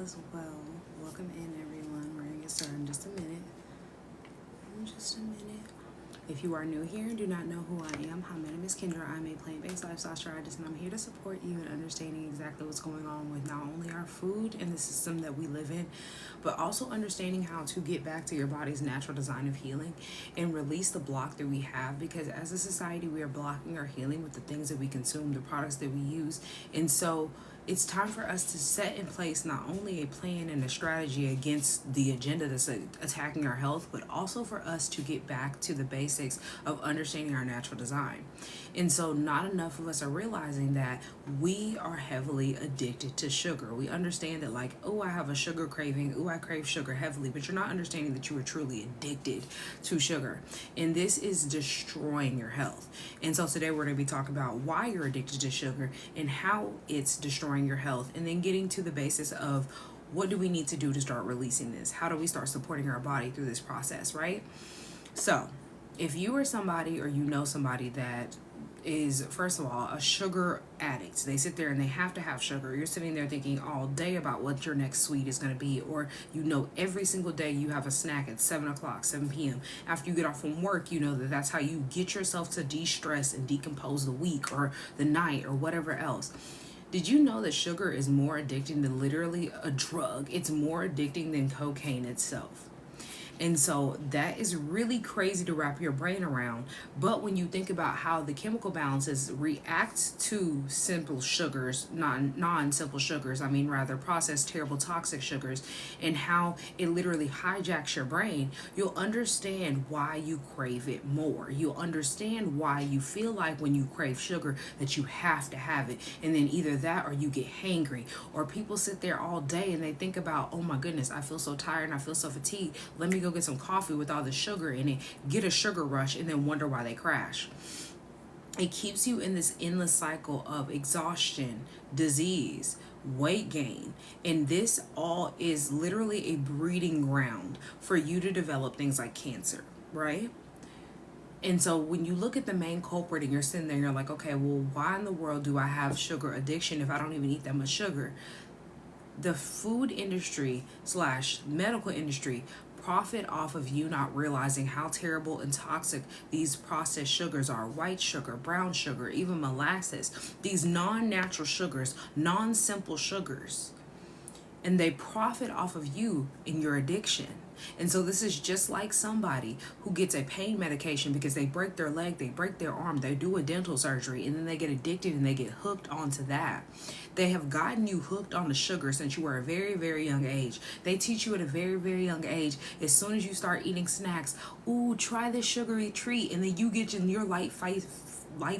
is well. Welcome in, everyone. We're going to get started in just a minute. If you are new here and do not know who I am, hi, my name is Kendra. I'm a plant-based lifestyle strategist, and I'm here to support you in understanding exactly what's going on with not only our food and the system that we live in, but also understanding how to get back to your body's natural design of healing and release the block that we have, because as a society, we are blocking our healing with the things that we consume, the products that we use. And so it's time for us to set in place not only a plan and a strategy against the agenda that's attacking our health, but also for us to get back to the basics of understanding our natural design. And so not enough of us are realizing that we are heavily addicted to sugar. We understand that, like, oh, I have a sugar craving, oh, I crave sugar heavily, but you're not understanding that you are truly addicted to sugar. And this is destroying your health. And so today we're going to be talking about why you're addicted to sugar and how it's destroying your health, and then getting to the basis of what do we need to do to start releasing this? How do we start supporting our body through this process, right? So if you are somebody, or you know somebody that is, first of all, a sugar addict, they sit there and they have to have sugar. You're sitting there thinking all day about what your next sweet is going to be, or every single day you have a snack at 7 o'clock, 7 p.m. After you get off from work, that's how you get yourself to de-stress and decompose the week or the night or whatever else. Did you know that sugar is more addicting than literally a drug? It's more addicting than cocaine itself. And so that is really crazy to wrap your brain around. But when you think about how the chemical balances react to simple sugars, non-simple sugars, rather processed, terrible, toxic sugars, and how it literally hijacks your brain, you'll understand why you crave it more. You'll understand why you feel like when you crave sugar that you have to have it. And then either that or you get hangry. Or people sit there all day and they think about, oh my goodness, I feel so tired and I feel so fatigued. Let me go get some coffee with all the sugar in it, get a sugar rush, and then wonder why they crash. It keeps you in this endless cycle of exhaustion, disease, weight gain, and this all is literally a breeding ground for you to develop things like cancer, right? And so when you look at the main culprit and you're sitting there and you're like, okay, well, why in the world do I have sugar addiction if I don't even eat that much sugar? The food industry / medical industry profit off of you not realizing how terrible and toxic these processed sugars are. White sugar, brown sugar, even molasses, these non-natural sugars, non-simple sugars. And they profit off of you in your addiction. And so this is just like somebody who gets a pain medication because they break their leg, they break their arm, they do a dental surgery, and then they get addicted and they get hooked onto that. They have gotten you hooked on the sugar since you were a very, very young age. They teach you at a very, very young age, as soon as you start eating snacks, ooh, try this sugary treat, and then you get your lights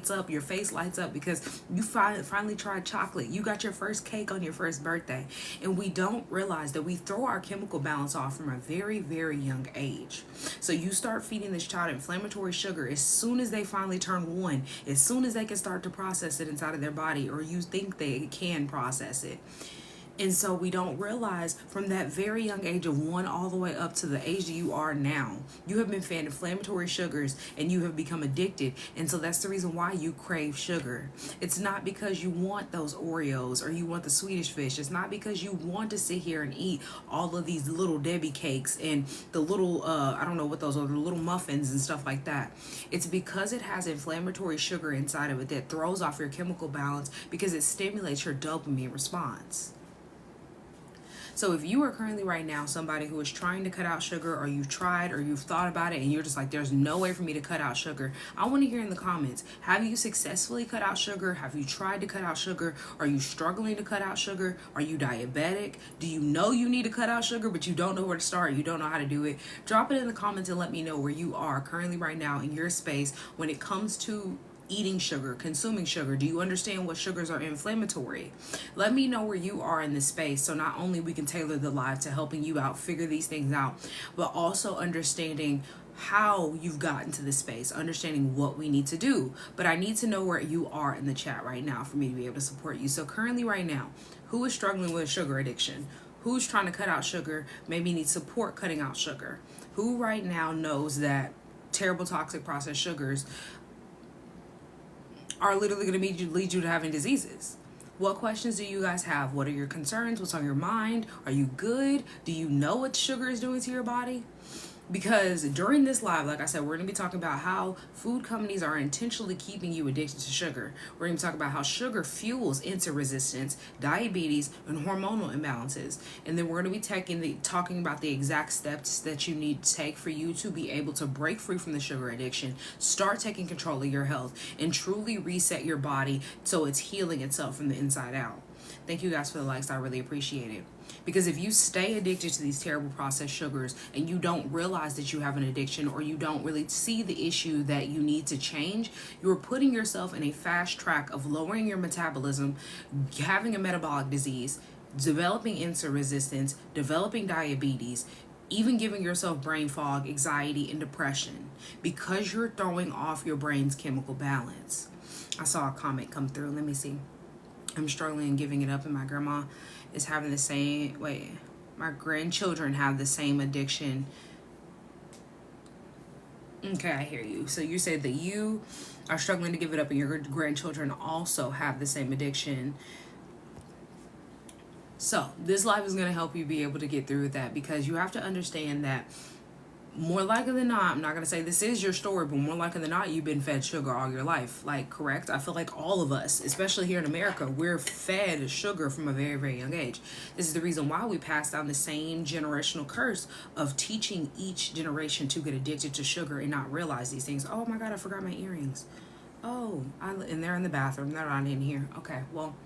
up, your face lights up because you finally tried chocolate. You got your first cake on your first birthday. And we don't realize that we throw our chemical balance off from a very, very young age. So you start feeding this child inflammatory sugar as soon as they finally turn 1, as soon as they can start to process it inside of their body, or you think they can process it. And so we don't realize from that very young age of 1 all the way up to the age that you are now, you have been fed inflammatory sugars and you have become addicted. And so that's the reason why you crave sugar. It's not because you want those Oreos or you want the Swedish fish. It's not because you want to sit here and eat all of these little Debbie cakes and the little, I don't know what those are, the little muffins and stuff like that. It's because it has inflammatory sugar inside of it that throws off your chemical balance because it stimulates your dopamine response. So if you are currently right now somebody who is trying to cut out sugar, or you've tried or you've thought about it and you're just like, there's no way for me to cut out sugar, I want to hear in the comments, have you successfully cut out sugar? Have you tried to cut out sugar? Are you struggling to cut out sugar? Are you diabetic? Do you know you need to cut out sugar but you don't know where to start? You don't know how to do it? Drop it in the comments and let me know where you are currently right now in your space when it comes to eating sugar, consuming sugar. Do you understand what sugars are inflammatory? Let me know where you are in this space, so not only we can tailor the live to helping you out, figure these things out, but also understanding how you've gotten to this space, understanding what we need to do. But I need to know where you are in the chat right now for me to be able to support you. So currently right now, who is struggling with sugar addiction? Who's trying to cut out sugar, maybe needs support cutting out sugar? Who right now knows that terrible toxic processed sugars are literally going to lead you to having diseases? What questions do you guys have? What are your concerns? What's on your mind? Are you good? Do you know what sugar is doing to your body? Because during this live, like I said, we're going to be talking about how food companies are intentionally keeping you addicted to sugar. We're going to talk about how sugar fuels insulin resistance, diabetes, and hormonal imbalances. And then we're going to be talking about the exact steps that you need to take for you to be able to break free from the sugar addiction, start taking control of your health, and truly reset your body so it's healing itself from the inside out. Thank you guys for the likes. I really appreciate it. Because if you stay addicted to these terrible processed sugars and you don't realize that you have an addiction, or you don't really see the issue that you need to change, you're putting yourself in a fast track of lowering your metabolism, having a metabolic disease, developing insulin resistance, developing diabetes, even giving yourself brain fog, anxiety, and depression, because you're throwing off your brain's chemical balance. I saw a comment come through. Let me see. I'm struggling giving it up, and my grandma is having the same, my grandchildren have the same addiction. Okay, I hear you. So you said that you are struggling to give it up, and your grandchildren also have the same addiction. So this live is going to help you be able to get through that, because you have to understand that more likely than not, I'm not going to say this is your story, but more likely than not, you've been fed sugar all your life. Like, correct? I feel like all of us, especially here in America, we're fed sugar from a very, very young age. This is the reason why we pass down the same generational curse of teaching each generation to get addicted to sugar and not realize these things. Oh my God, I forgot my earrings. Oh, and they're in the bathroom. They're not in here. Okay, well,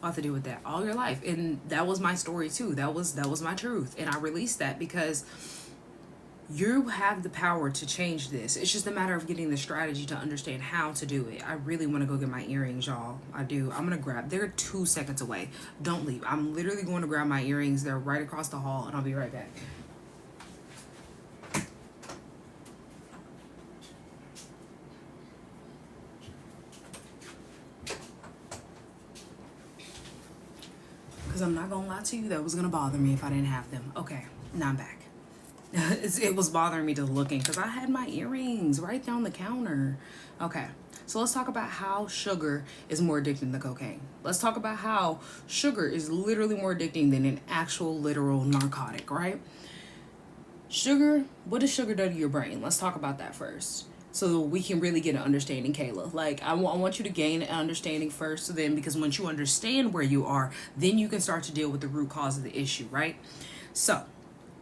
I'll have to deal with that all your life. And that was my story too. That was my truth. And I released that because you have the power to change this. It's just a matter of getting the strategy to understand how to do it. I really want to go get my earrings, y'all. I do. I'm going to grab. They're 2 seconds away. Don't leave. I'm literally going to grab my earrings. They're right across the hall, and I'll be right back. Because I'm not going to lie to you, that was going to bother me if I didn't have them. Okay, now I'm back. It was bothering me just looking because I had my earrings right there on the counter. Okay, so let's talk about how sugar is more addicting than cocaine. Let's talk about how sugar is literally more addicting than an actual literal narcotic, right? Sugar, what does sugar do to your brain? Let's talk about that first, so we can really get an understanding, Kayla. Like, I want you to gain an understanding first, so then, because once you understand where you are, then you can start to deal with the root cause of the issue, right? So,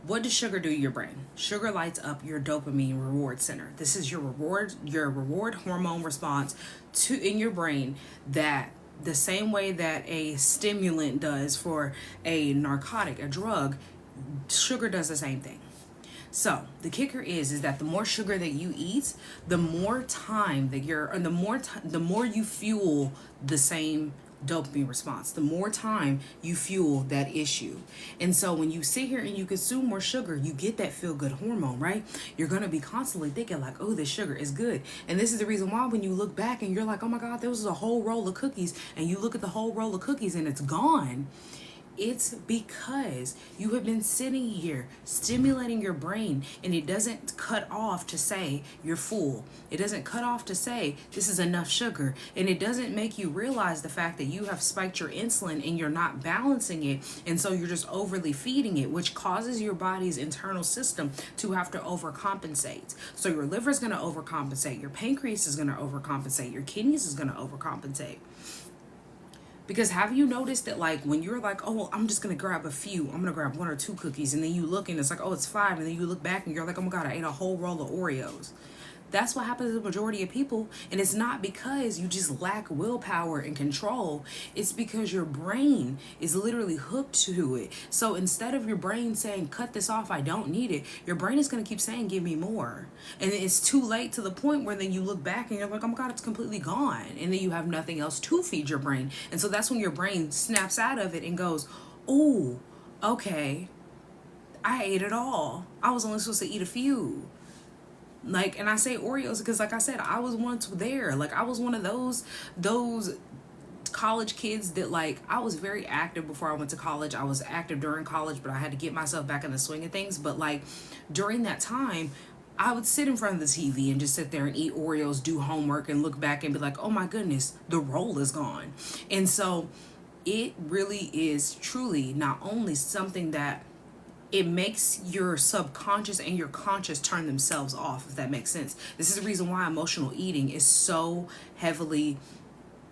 what does sugar do to your brain? Sugar lights up your dopamine reward center. This is your reward hormone response in your brain, that the same way that a stimulant does for a narcotic, a drug, sugar does the same thing. So the kicker is that the more sugar that you eat, the more time that the more you fuel the same dopamine response, the more time you fuel that issue. And so when you sit here and you consume more sugar, you get that feel good hormone, right? You're going to be constantly thinking like, oh, this sugar is good. And this is the reason why when you look back and you're like, oh my God, there was a whole roll of cookies, and you look at the whole roll of cookies and it's gone. It's because you have been sitting here stimulating your brain, and it doesn't cut off to say you're full. It doesn't cut off to say this is enough sugar. And it doesn't make you realize the fact that you have spiked your insulin and you're not balancing it. And so you're just overly feeding it, which causes your body's internal system to have to overcompensate. So your liver is going to overcompensate. Your pancreas is going to overcompensate. Your kidneys is going to overcompensate. Because have you noticed that, like, when you're like, oh, well, I'm just going to grab a few, I'm going to grab 1 or 2 cookies, and then you look and it's like, oh, it's 5, and then you look back and you're like, oh my God, I ate a whole roll of Oreos. That's what happens to the majority of people. And it's not because you just lack willpower and control. It's because your brain is literally hooked to it. So instead of your brain saying, cut this off, I don't need it, your brain is going to keep saying, give me more. And it's too late to the point where then you look back and you're like, oh my God, it's completely gone. And then you have nothing else to feed your brain. And so that's when your brain snaps out of it and goes, oh, okay, I ate it all. I was only supposed to eat a few. Like, and I say Oreos because, like I said, I was once there. Like, I was one of those college kids that, like, I was very active before I went to college. I was active during college, but I had to get myself back in the swing of things. But, like, during that time, I would sit in front of the TV and just sit there and eat Oreos, do homework, and look back and be like, oh my goodness, the roll is gone. And so it really is truly not only something that it makes your subconscious and your conscious turn themselves off, if that makes sense. This is the reason why emotional eating is so heavily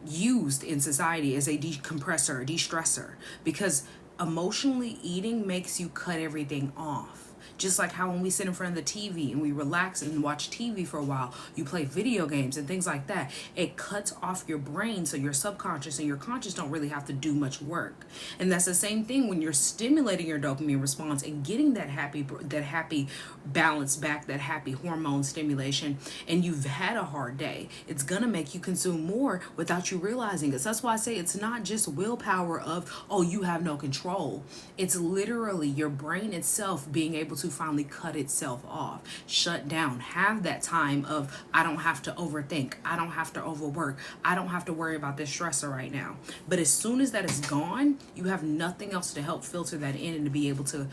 used in society as a decompressor, a de-stressor, because emotionally eating makes you cut everything off. Just like how when we sit in front of the TV and we relax and watch TV for a while, you play video games and things like that, it cuts off your brain so your subconscious and your conscious don't really have to do much work. And that's the same thing when you're stimulating your dopamine response and getting that happy balance back, that happy hormone stimulation, and you've had a hard day. It's gonna make you consume more without you realizing it. So that's why I say it's not just willpower of, oh, you have no control. It's literally your brain itself being able to finally cut itself off, shut down, have that time of, I don't have to overthink, I don't have to overwork, I don't have to worry about this stressor right now. But as soon as that is gone, you have nothing else to help filter that in and to be able to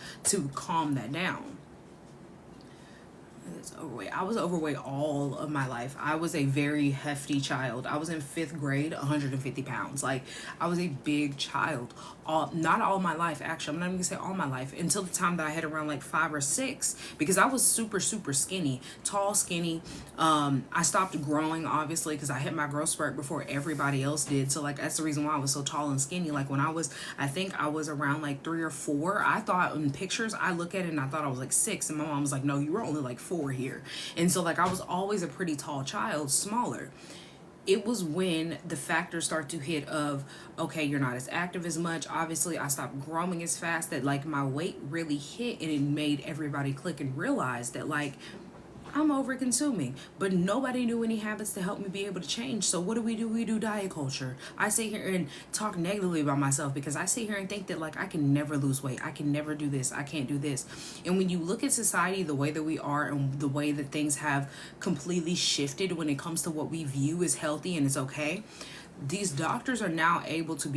calm that down. Overweight. I was overweight all of my life. I was a very hefty child. I was in 5th grade, 150 pounds. Like, I was a big child. Not all my life, actually. I'm not even gonna say all my life, until the time that I hit around like 5 or 6, because I was super skinny, tall, skinny. I stopped growing, obviously, because I hit my growth spurt before everybody else did. So like, that's the reason why I was so tall and skinny. Like, when I think I was around like 3 or 4. I thought in pictures, I look at it and I thought I was like 6, and my mom was like, no, you were only like 4 here. And so like, I was always a pretty tall child, smaller. It was when the factors start to hit of, okay, you're not as active as much. Obviously, I stopped growing as fast, that like my weight really hit, and it made everybody click and realize that like, I'm over consuming, but nobody knew any habits to help me be able to change. So what do? We do diet culture. I sit here and talk negatively about myself because I sit here and think that like, I can never lose weight. I can never do this. I can't do this. And when you look at society, the way that we are and the way that things have completely shifted when it comes to what we view as healthy and is okay, these doctors are now able to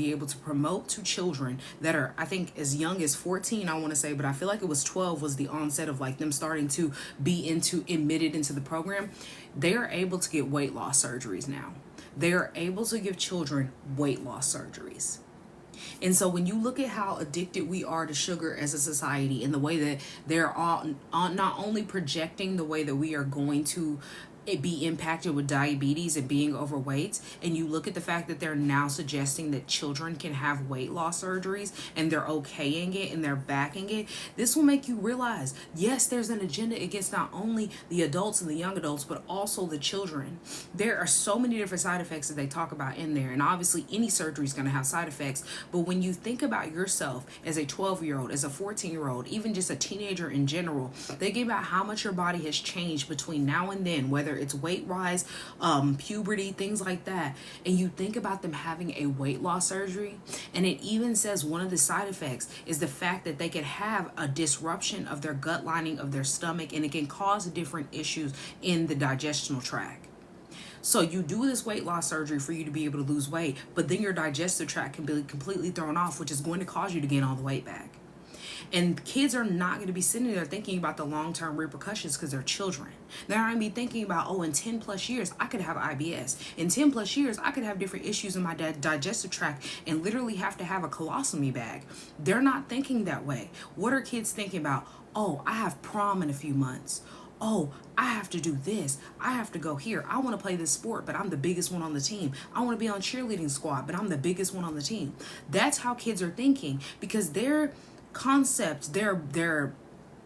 promote to children that are, I think, as young as 14, I want to say, but I feel like it was 12 was the onset of like them starting to be admitted into the program. They are able to get weight loss surgeries now. They are able to give children weight loss surgeries. And so when you look at how addicted we are to sugar as a society, and the way that they're all not only projecting the way that we are going to be impacted with diabetes and being overweight, and you look at the fact that they're now suggesting that children can have weight loss surgeries and they're okaying it and they're backing it, this will make you realize, yes, there's an agenda against not only the adults and the young adults, but also the children. There are so many different side effects that they talk about in there, and obviously any surgery is going to have side effects, but when you think about yourself as a 12-year-old, as a 14-year-old, even just a teenager in general, think about how much your body has changed between now and then, whether it's weight rise, puberty, things like that, and you think about them having a weight loss surgery, and it even says one of the side effects is the fact that they could have a disruption of their gut lining of their stomach, and it can cause different issues in the digestional tract. So you do this weight loss surgery for you to be able to lose weight, but then your digestive tract can be completely thrown off, which is going to cause you to gain all the weight back. And kids are not going to be sitting there thinking about the long-term repercussions because they're children. They're not going to be thinking about, oh, in 10 plus years, I could have IBS. In 10 plus years, I could have different issues in my digestive tract and literally have to have a colostomy bag. They're not thinking that way. What are kids thinking about? Oh, I have prom in a few months. Oh, I have to do this. I have to go here. I want to play this sport, but I'm the biggest one on the team. I want to be on cheerleading squad, but I'm the biggest one on the team. That's how kids are thinking, because their concepts, their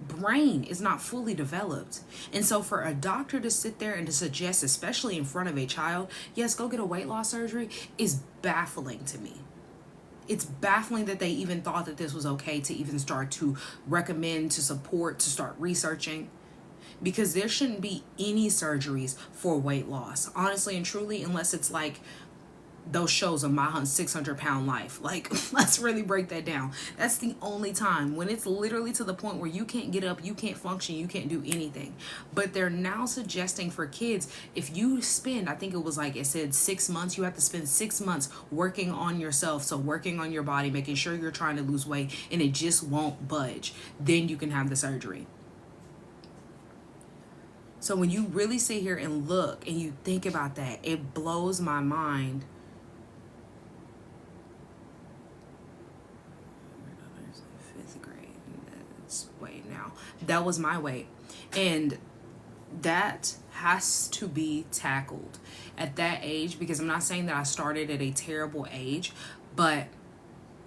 brain is not fully developed. And so for a doctor to sit there and to suggest, especially in front of a child, yes, go get a weight loss surgery, is baffling to me. It's baffling that they even thought that this was okay to even start to recommend, to support, to start researching, because there shouldn't be any surgeries for weight loss, honestly and truly, unless it's like those shows of My 600-Pound Life. Like, let's really break that down. That's the only time when it's literally to the point where you can't get up, you can't function, you can't do anything. But they're now suggesting for kids, if you spend, I think it was like, it said 6 months, you have to spend 6 months working on yourself. So working on your body, making sure you're trying to lose weight and it just won't budge. Then you can have the surgery. So when you really sit here and look and you think about that, it blows my mind That was my weight. And that has to be tackled at that age, because I'm not saying that I started at a terrible age, but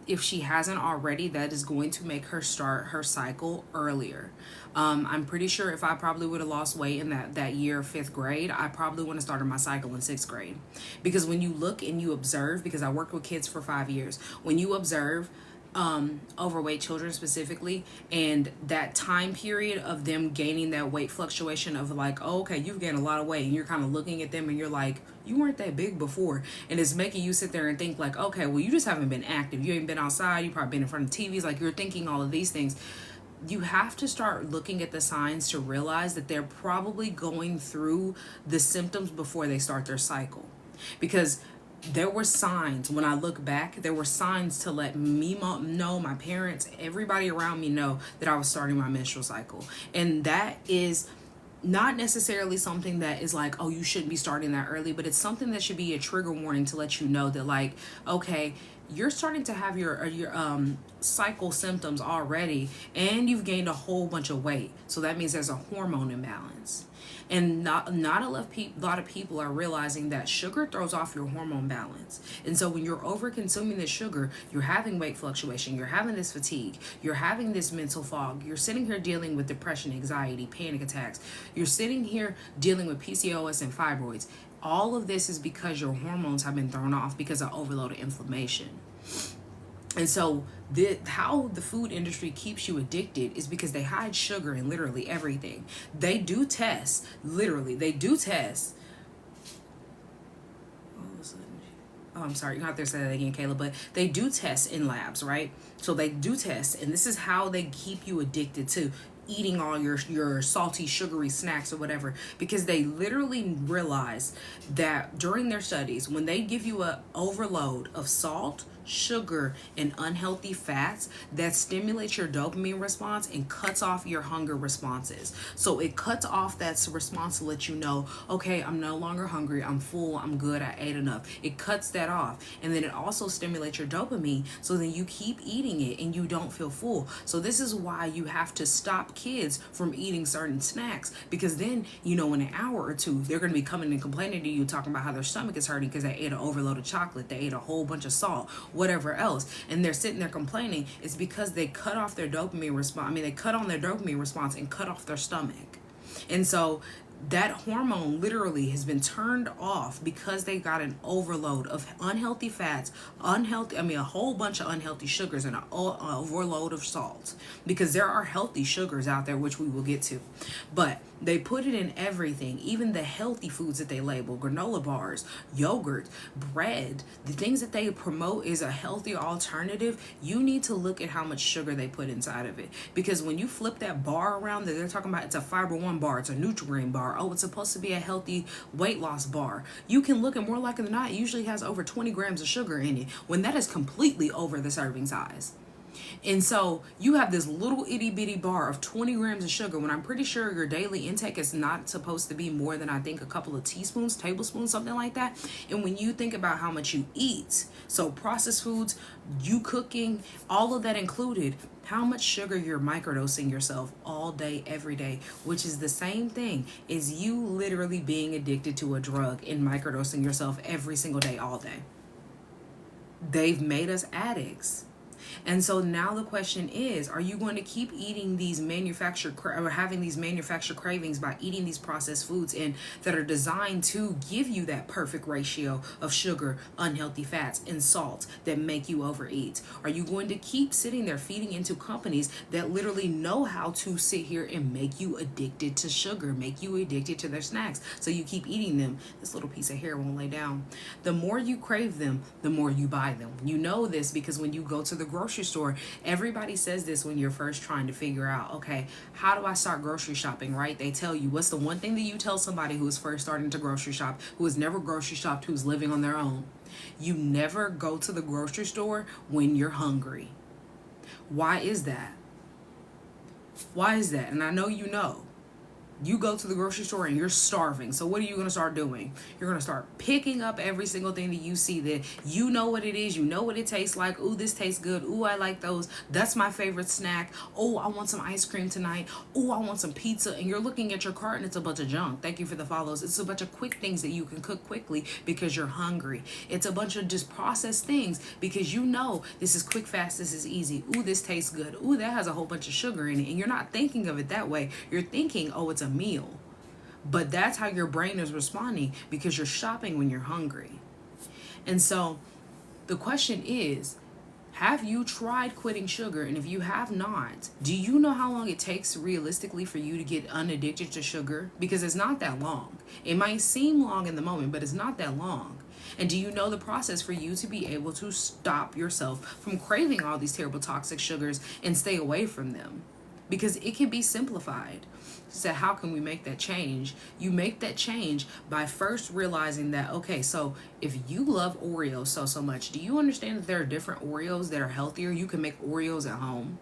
if she hasn't already, that is going to make her start her cycle earlier. I'm pretty sure if I probably would have lost weight in that year of 5th grade, I probably would have started my cycle in 6th grade. Because when you look and you observe, because I worked with kids for 5 years, when you observe overweight children specifically, and that time period of them gaining that weight fluctuation of like, oh, okay, you've gained a lot of weight, and you're kind of looking at them and you're like, you weren't that big before, and it's making you sit there and think like, okay, well, you just haven't been active, you ain't been outside, you probably been in front of TVs, like you're thinking all of these things. You have to start looking at the signs to realize that they're probably going through the symptoms before they start their cycle. Because there were signs, when I look back, there were signs to let me know, my parents, everybody around me know that I was starting my menstrual cycle. And that is not necessarily something that is like, oh, you shouldn't be starting that early, but it's something that should be a trigger warning to let you know that like, okay, you're starting to have your cycle symptoms already, and you've gained a whole bunch of weight. So that means there's a hormone imbalance. And not a lot of people are realizing that sugar throws off your hormone balance. And so when you're over consuming this sugar, you're having weight fluctuation, you're having this fatigue, you're having this mental fog, you're sitting here dealing with depression, anxiety, panic attacks, you're sitting here dealing with PCOS and fibroids. All of this is because your hormones have been thrown off because of overloaded inflammation. And so how the food industry keeps you addicted is because they hide sugar in literally everything. They do tests, literally, they do tests. Oh, I'm sorry, you have to say that again, Kayla, but they do tests in labs, right? So they do tests, and this is how they keep you addicted to eating all your salty, sugary snacks or whatever, because they literally realize that during their studies, when they give you a overload of salt, sugar, and unhealthy fats, that stimulates your dopamine response and cuts off your hunger responses. So it cuts off that response to let you know, okay, I'm no longer hungry, I'm full, I'm good, I ate enough. It cuts that off. And then it also stimulates your dopamine, so then you keep eating it and you don't feel full. So this is why you have to stop kids from eating certain snacks, because then, in an hour or two, they're going to be coming and complaining to you, talking about how their stomach is hurting because they ate an overload of chocolate, they ate a whole bunch of salt, whatever else, and they're sitting there complaining. It's because they cut off their dopamine response. They cut on their dopamine response and cut off their stomach. And so that hormone literally has been turned off because they got an overload of unhealthy fats, a whole bunch of unhealthy sugars, and an overload of salt. Because there are healthy sugars out there, which we will get to. But they put it in everything, even the healthy foods that they label, granola bars, yogurt, bread, the things that they promote is a healthy alternative. You need to look at how much sugar they put inside of it. Because when you flip that bar around that they're talking about, it's a fiber 1 bar, it's a Nutri-Grain bar, oh, it's supposed to be a healthy weight loss bar. You can look, and more likely than not, it usually has over 20 grams of sugar in it, when that is completely over the serving size. And so you have this little itty bitty bar of 20 grams of sugar, when I'm pretty sure your daily intake is not supposed to be more than, I think, a couple of teaspoons, tablespoons, something like that. And when you think about how much you eat, so processed foods, you cooking, all of that included, how much sugar you're microdosing yourself all day, every day, which is the same thing as you literally being addicted to a drug and microdosing yourself every single day, all day. They've made us addicts. And so now the question is, are you going to keep eating these or having these manufactured cravings by eating these processed foods that are designed to give you that perfect ratio of sugar, unhealthy fats, and salt that make you overeat? Are you going to keep sitting there feeding into companies that literally know how to sit here and make you addicted to sugar, make you addicted to their snacks, so you keep eating them? This little piece of hair won't lay down. The more you crave them, the more you buy them. You know this because when you go to the grocery store, everybody says this when you're first trying to figure out, okay, how do I start grocery shopping, right? They tell you, what's the one thing that you tell somebody who is first starting to grocery shop, who has never grocery shopped, who's living on their own? You never go to the grocery store when you're hungry. Why is that? Why is that? And I know you know. You go to the grocery store and you're starving. So what are you going to start doing? You're going to start picking up every single thing that you see that you know what it is. You know what it tastes like. Ooh, this tastes good. Ooh, I like those. That's my favorite snack. Oh, I want some ice cream tonight. Oh, I want some pizza. And you're looking at your cart and it's a bunch of junk. Thank you for the follows. It's a bunch of quick things that you can cook quickly because you're hungry. It's a bunch of just processed things because you know this is quick, fast, this is easy. Ooh, this tastes good. Ooh, that has a whole bunch of sugar in it. And you're not thinking of it that way. You're thinking, oh, it's a meal. But that's how your brain is responding because you're shopping when you're hungry. And so the question is, have you tried quitting sugar? And if you have not, do you know how long it takes realistically for you to get unaddicted to sugar? Because it's not that long. It might seem long in the moment, but it's not that long. And do you know the process for you to be able to stop yourself from craving all these terrible toxic sugars and stay away from them? Because it can be simplified. So how can we make that change? You make that change by first realizing that, okay, so if you love Oreos so much, do you understand that there are different Oreos that are healthier? You can make Oreos at home.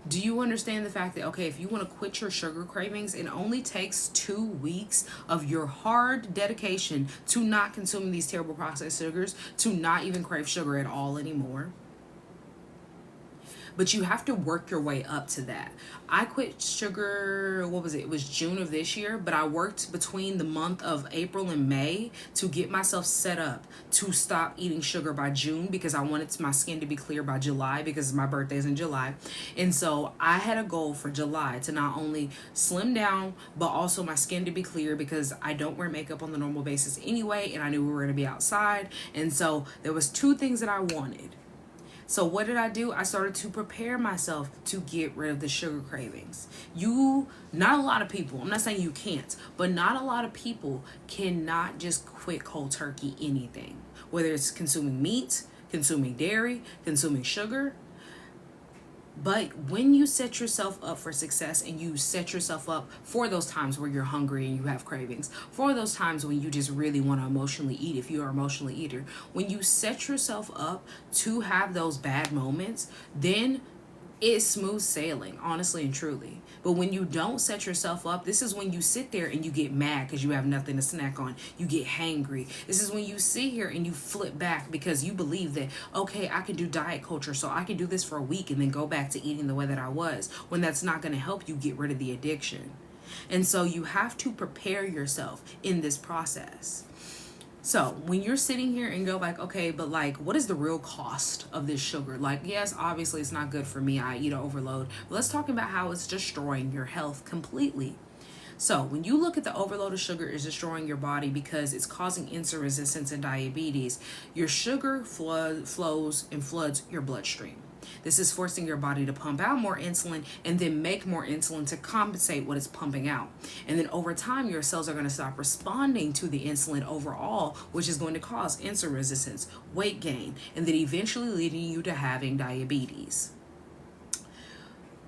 Do you understand the fact that, okay, if you want to quit your sugar cravings, it only takes 2 weeks of your hard dedication to not consuming these terrible processed sugars, to not even crave sugar at all anymore? But you have to work your way up to that. I quit sugar, what was it? It was June of this year, but I worked between the month of April and May to get myself set up to stop eating sugar by June because I wanted my skin to be clear by July because my birthday is in July. And so I had a goal for July to not only slim down, but also my skin to be clear because I don't wear makeup on the normal basis anyway, and I knew we were going to be outside. And so there was 2 things that I wanted. So what did I do? I started to prepare myself to get rid of the sugar cravings. Not a lot of people, I'm not saying you can't, but not a lot of people cannot just quit cold turkey anything. Whether it's consuming meat, consuming dairy, consuming sugar. But when you set yourself up for success and you set yourself up for those times where you're hungry and you have cravings, for those times when you just really want to emotionally eat, if you are an emotional eater, when you set yourself up to have those bad moments, then it's smooth sailing, honestly and truly. But when you don't set yourself up, this is when you sit there and you get mad because you have nothing to snack on. You get hangry. This is when you sit here and you flip back because you believe that, okay, I can do diet culture, so I can do this for a week and then go back to eating the way that I was, when that's not going to help you get rid of the addiction. And so you have to prepare yourself in this process. So when you're sitting here and go like, okay, but like, what is the real cost of this sugar? Like, yes, obviously it's not good for me. I eat an overload. But let's talk about how it's destroying your health completely. So when you look at the overload of sugar is destroying your body because it's causing insulin resistance and diabetes, your sugar flows and floods your bloodstream. This is forcing your body to pump out more insulin and then make more insulin to compensate what it's pumping out. And then over time, your cells are going to stop responding to the insulin overall, which is going to cause insulin resistance, weight gain, and then eventually leading you to having diabetes.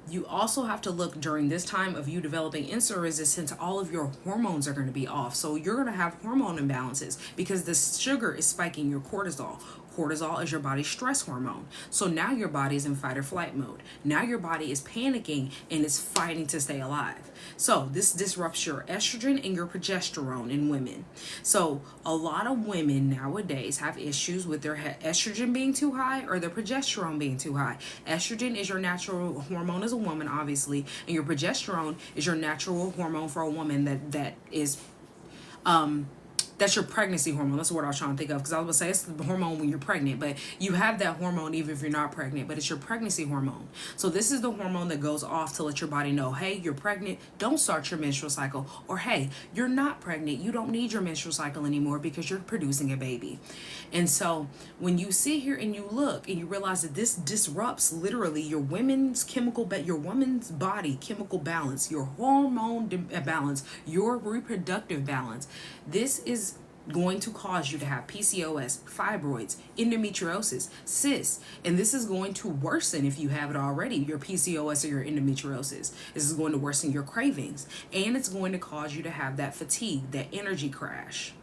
You also have to look during this time of you developing insulin resistance, all of your hormones are going to be off. So you're going to have hormone imbalances because the sugar is spiking your cortisol. Cortisol is your body's stress hormone. So now your body is in fight or flight mode. Now your body is panicking and it's fighting to stay alive. So this disrupts your estrogen and your progesterone in women. So a lot of women nowadays have issues with their estrogen being too high or their progesterone being too high. Estrogen is your natural hormone as a woman, obviously, and your progesterone is your natural hormone for a woman that is that's your pregnancy hormone. That's the word I was trying to think of because I was going to say it's the hormone when you're pregnant, but you have that hormone even if you're not pregnant, but it's your pregnancy hormone. So this is the hormone that goes off to let your body know, hey, you're pregnant, don't start your menstrual cycle, or hey, you're not pregnant, you don't need your menstrual cycle anymore because you're producing a baby. And so when you sit here and you look and you realize that this disrupts literally your woman's body chemical balance, your hormone balance, your reproductive balance, this is going to cause you to have PCOS, fibroids, endometriosis, cysts, and this is going to worsen if you have it already, your PCOS or your endometriosis. This is going to worsen your cravings, and it's going to cause you to have that fatigue, that energy crash.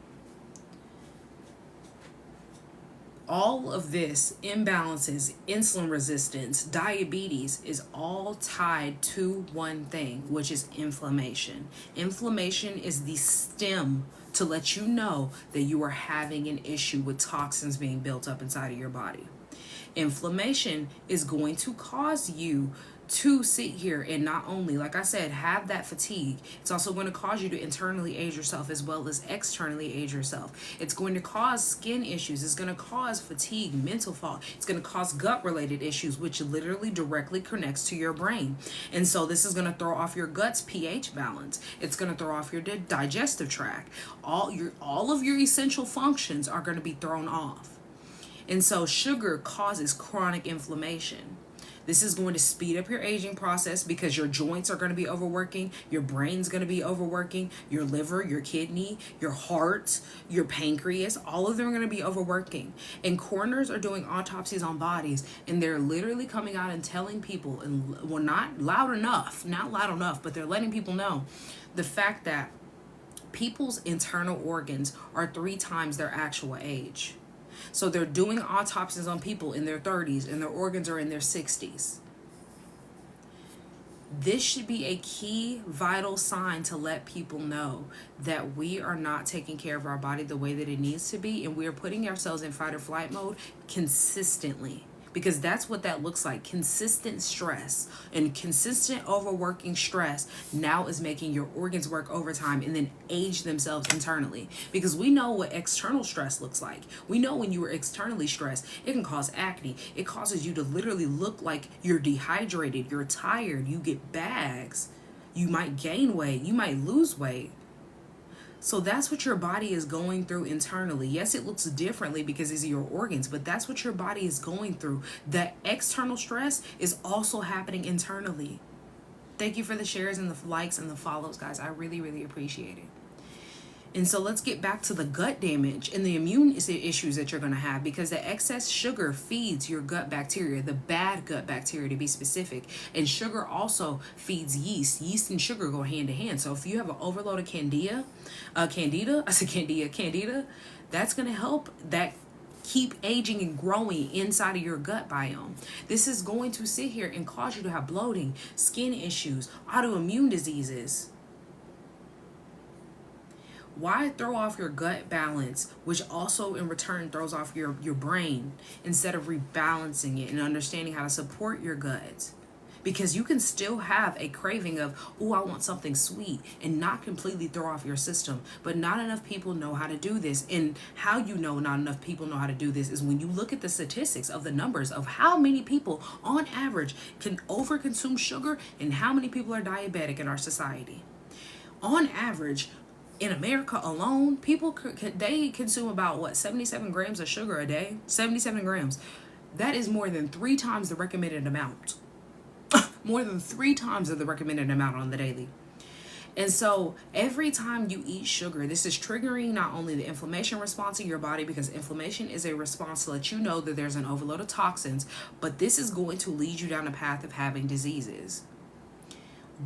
all of this, imbalances, insulin resistance, diabetes, is all tied to one thing, which is inflammation. Inflammation is the stem to let you know that you are having an issue with toxins being built up inside of your body. Inflammation is going to cause you to sit here and not only, like I said, have that fatigue. It's also going to cause you to internally age yourself as well as externally age yourself. It's going to cause skin issues. It's going to cause fatigue, mental fog. It's going to cause gut related issues, which literally directly connects to your brain. And so this is going to throw off your gut's pH balance. It's going to throw off your digestive tract. All of your essential functions are going to be thrown off. And so sugar causes chronic inflammation. This is going to speed up your aging process because your joints are going to be overworking, your brain's going to be overworking, your liver, your kidney, your heart, your pancreas, all of them are going to be overworking. And coroners are doing autopsies on bodies, and they're literally coming out and telling people, and well, not loud enough, but they're letting people know the fact that people's internal organs are 3 times their actual age. So they're doing autopsies on people in their 30s and their organs are in their 60s. This should be a key vital sign to let people know that we are not taking care of our body the way that it needs to be, and we are putting ourselves in fight or flight mode consistently. Because that's what that looks like. Consistent stress and consistent overworking stress now is making your organs work overtime and then age themselves internally. Because we know what external stress looks like. We know when you are externally stressed, it can cause acne. It causes you to literally look like you're dehydrated, you're tired, you get bags. You might gain weight, you might lose weight. So that's what your body is going through internally. Yes, it looks differently because these are your organs, but that's what your body is going through. That external stress is also happening internally. Thank you for the shares and the likes and the follows, guys. I really, really appreciate it. And so let's get back to the gut damage and the immune issues that you're going to have, because the excess sugar feeds your gut bacteria, the bad gut bacteria to be specific. And sugar also feeds yeast. Yeast and sugar go hand to hand. So if you have an overload of candida, that's going to help that keep aging and growing inside of your gut biome. This is going to sit here and cause you to have bloating, skin issues, autoimmune diseases. Why throw off your gut balance, which also in return throws off your brain, instead of rebalancing it and understanding how to support your gut? Because you can still have a craving of, oh, I want something sweet, and not completely throw off your system. But not enough people know how to do this. And how you know not enough people know how to do this is when you look at the statistics of the numbers of how many people on average can overconsume sugar and how many people are diabetic in our society. On average, in America alone, people they consume about 77 grams of sugar a day. 77 grams. That is more than 3 times the recommended amount. More than 3 times of the recommended amount on the daily. And so every time you eat sugar, this is triggering not only the inflammation response in your body, because inflammation is a response to let you know that there's an overload of toxins, but this is going to lead you down a path of having diseases.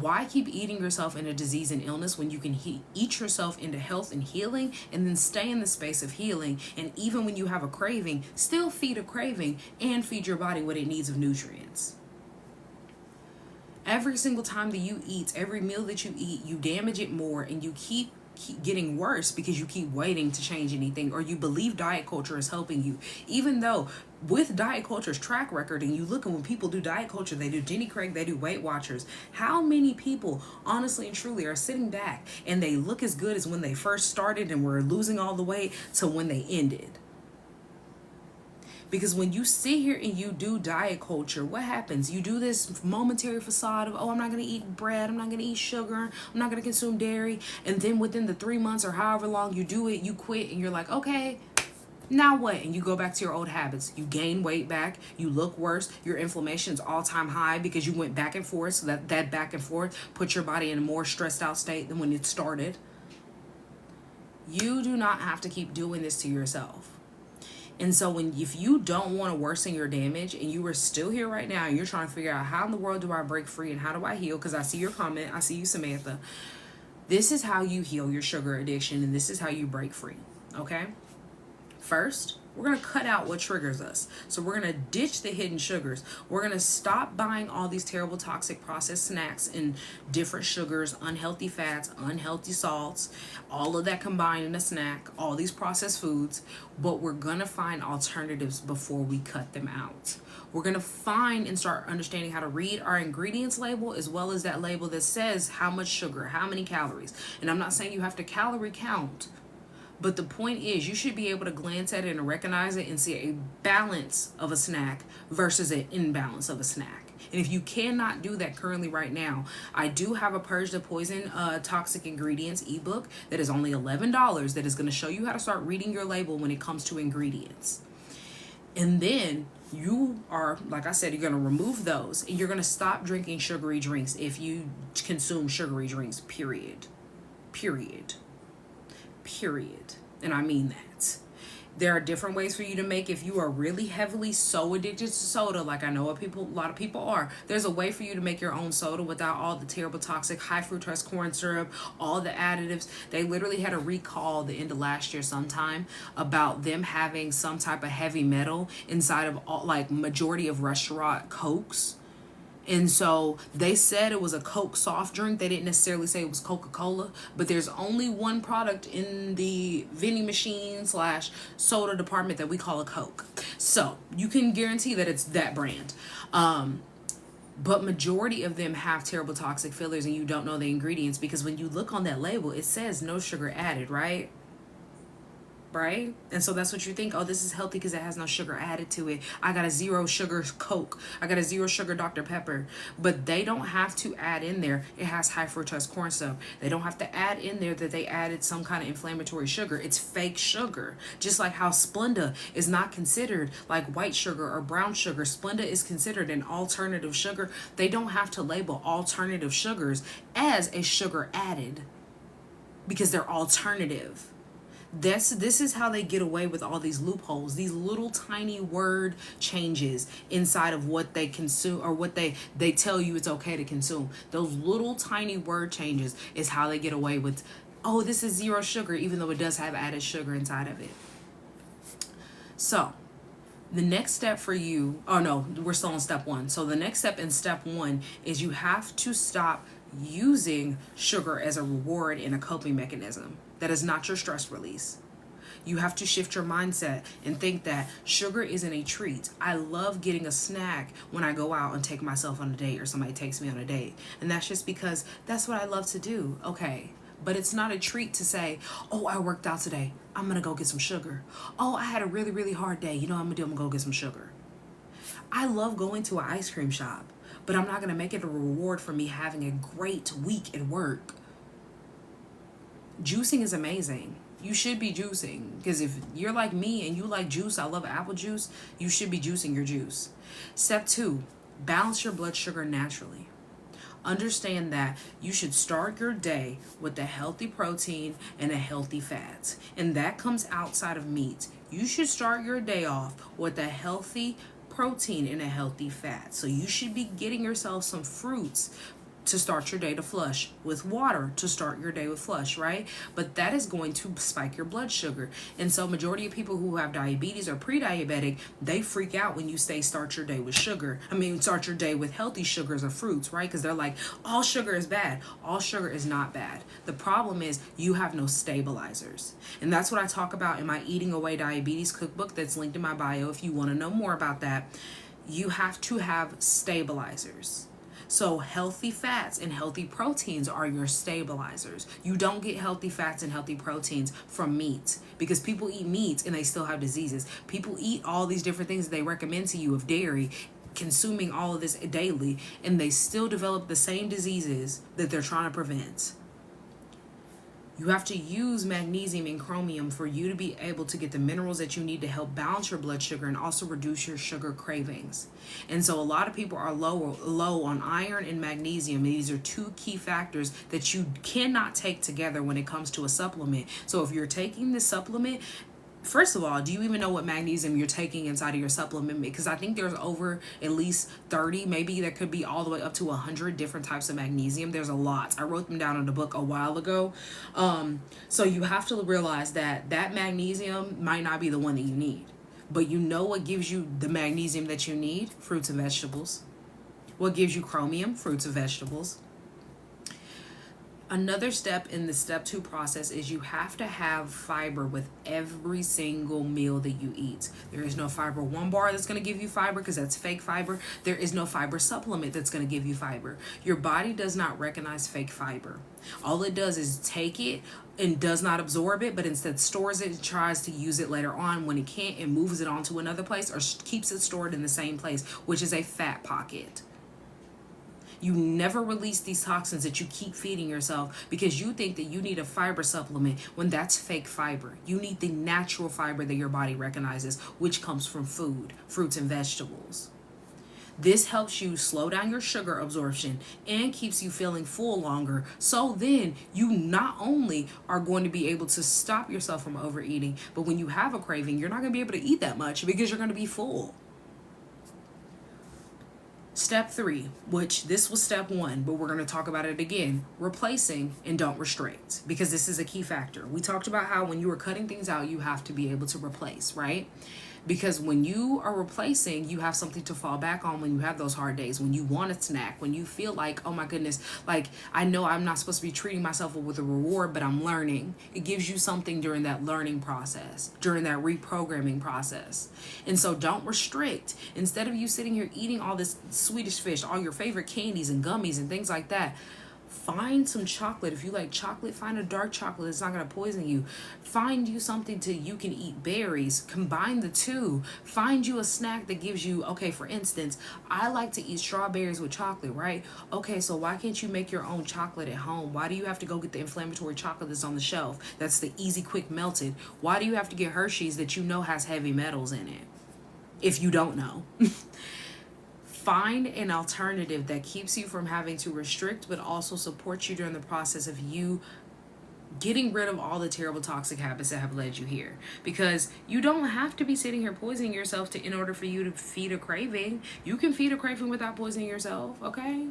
Why keep eating yourself into disease and illness when you can eat yourself into health and healing, and then stay in the space of healing? And even when you have a craving, still feed a craving and feed your body what it needs of nutrients. Every single time that you eat, every meal that you eat, you damage it more, and you keep getting worse because you keep waiting to change anything, or you believe diet culture is helping you. Even though with diet culture's track record, and you look at when people do diet culture, they do Jenny Craig, they do Weight Watchers. How many people honestly and truly are sitting back and they look as good as when they first started and were losing all the weight to when they ended? Because when you sit here and you do diet culture, what happens? You do this momentary facade of, oh, I'm not going to eat bread, I'm not going to eat sugar, I'm not going to consume dairy. And then within the 3 months or however long you do it, you quit and you're like, okay, now what? And you go back to your old habits. You gain weight back, you look worse, your inflammation's all-time high because you went back and forth. So that back and forth puts your body in a more stressed out state than when it started. You do not have to keep doing this to yourself. And so if you don't want to worsen your damage, and you are still here right now and you're trying to figure out how in the world do I break free and how do I heal, because I see your comment, I see you, Samantha. This is how you heal your sugar addiction, and this is how you break free, okay? First, we're going to cut out what triggers us. So we're going to ditch the hidden sugars. We're going to stop buying all these terrible toxic processed snacks and different sugars, unhealthy fats, unhealthy salts, all of that combined in a snack, all these processed foods. But we're going to find alternatives before we cut them out. We're going to find and start understanding how to read our ingredients label, as well as that label that says how much sugar, how many calories. And I'm not saying you have to calorie count, but the point is you should be able to glance at it and recognize it and see a balance of a snack versus an imbalance of a snack. And if you cannot do that currently right now, I do have a Purge the Poison Toxic Ingredients ebook that is only $11 that is going to show you how to start reading your label when it comes to ingredients. And then you are, like I said, you're going to remove those and you're going to stop drinking sugary drinks if you consume sugary drinks, period. And I mean that. There are different ways for you to make. If you are really heavily so addicted to soda, like I know a lot of people are, there's a way for you to make your own soda without all the terrible toxic high fructose corn syrup, all the additives. They literally had a recall the end of last year sometime about them having some type of heavy metal inside of all, like majority of restaurant Cokes. And so they said it was a Coke soft drink. They didn't necessarily say it was Coca-Cola, but there's only one product in the vending machine / soda department that we call a Coke. So you can guarantee that it's that brand. But majority of them have terrible toxic fillers and you don't know the ingredients, because when you look on that label, it says no sugar added, right? And so that's what you think, oh, this is healthy because it has no sugar added to it. I got a 0 sugar Coke. I got a 0 sugar Dr. Pepper. But they don't have to add in there, it has high fructose corn syrup. They don't have to add in there that they added some kind of inflammatory sugar. It's fake sugar. Just like how Splenda is not considered like white sugar or brown sugar. Splenda is considered an alternative sugar. They don't have to label alternative sugars as a sugar added because they're alternative. This is how they get away with all these loopholes, these little tiny word changes inside of what they consume or what they tell you it's okay to consume. Those little tiny word changes is how they get away with, oh, this is 0 sugar, even though it does have added sugar inside of it. So the next step for you, oh no, we're still on step 1. So the next step in step 1 is you have to stop using sugar as a reward and a coping mechanism. That is not your stress release. You have to shift your mindset and think that sugar isn't a treat. I love getting a snack when I go out and take myself on a date or somebody takes me on a date. And that's just because that's what I love to do. Okay. But it's not a treat to say, oh, I worked out today. I'm going to go get some sugar. Oh, I had a really, really hard day. You know what I'm going to do? I'm going to go get some sugar. I love going to an ice cream shop, but I'm not going to make it a reward for me having a great week at work. Juicing is amazing. You should be juicing, because if you're like me and you like juice, I love apple juice, you should be juicing your juice. Step 2, balance your blood sugar naturally. Understand that you should start your day with a healthy protein and a healthy fat. And that comes outside of meat. You should start your day off with a healthy protein and a healthy fat. So you should be getting yourself some fruits to start your day to flush, with water to start your day with flush, right? But that is going to spike your blood sugar. And so majority of people who have diabetes or pre-diabetic, they freak out when you say start your day with sugar. Start your day with healthy sugars or fruits, right? Because they're like, all sugar is bad. All sugar is not bad. The problem is you have no stabilizers. And that's what I talk about in my Eating Away Diabetes Cookbook that's linked in my bio if you want to know more about that. You have to have stabilizers. So healthy fats and healthy proteins are your stabilizers. You don't get healthy fats and healthy proteins from meat, because people eat meat and they still have diseases. People eat all these different things they recommend to you of dairy, consuming all of this daily, and they still develop the same diseases that they're trying to prevent. You have to use magnesium and chromium for you to be able to get the minerals that you need to help balance your blood sugar and also reduce your sugar cravings. And so a lot of people are low on iron and magnesium. These are 2 key factors that you cannot take together when it comes to a supplement. So if you're taking this supplement, First of all, do you even know what magnesium you're taking inside of your supplement? Because I think there's over at least 30, maybe there could be all the way up to 100 different types of magnesium. There's a lot. I wrote them down in the book a while ago. So you have to realize that that magnesium might not be the one that you need. But you know what gives you the magnesium that you need? Fruits and vegetables. What gives you chromium? Fruits and vegetables. Another step in the step 2 process is you have to have fiber with every single meal that you eat. There is no fiber one bar that's going to give you fiber because that's fake fiber. There is no fiber supplement that's going to give you fiber. Your body does not recognize fake fiber. All it does is take it and does not absorb it, but instead stores it and tries to use it later on. When it can't, it moves it onto another place or keeps it stored in the same place, which is a fat pocket. You never release these toxins that you keep feeding yourself because you think that you need a fiber supplement when that's fake fiber. You need the natural fiber that your body recognizes, which comes from food, fruits and vegetables. This helps you slow down your sugar absorption and keeps you feeling full longer. So then you not only are going to be able to stop yourself from overeating, but when you have a craving, you're not going to be able to eat that much because you're going to be full. Step 3, which this was step 1, but we're going to talk about it again. Replacing and don't restrict, because this is a key factor. We talked about how when you are cutting things out, you have to be able to replace, right? Because when you are replacing, you have something to fall back on when you have those hard days, when you want a snack, when you feel like, oh my goodness, like I know I'm not supposed to be treating myself with a reward, but I'm learning. It gives you something during that learning process, during that reprogramming process. And so don't restrict. Instead of you sitting here eating all this Swedish fish, all your favorite candies and gummies and things like that, find some chocolate. If you like chocolate, find a dark chocolate. It's not going to poison you. Find you something you can eat berries. Combine the two. Find you a snack that gives you, okay, for instance, I like to eat strawberries with chocolate, right? Okay, so why can't you make your own chocolate at home? Why do you have to go get the inflammatory chocolate that's on the shelf? That's the easy, quick melted. Why do you have to get Hershey's that you know has heavy metals in it? If you don't know. Find an alternative that keeps you from having to restrict, but also supports you during the process of you getting rid of all the terrible toxic habits that have led you here. Because you don't have to be sitting here poisoning yourself in order for you to feed a craving. You can feed a craving without poisoning yourself, okay?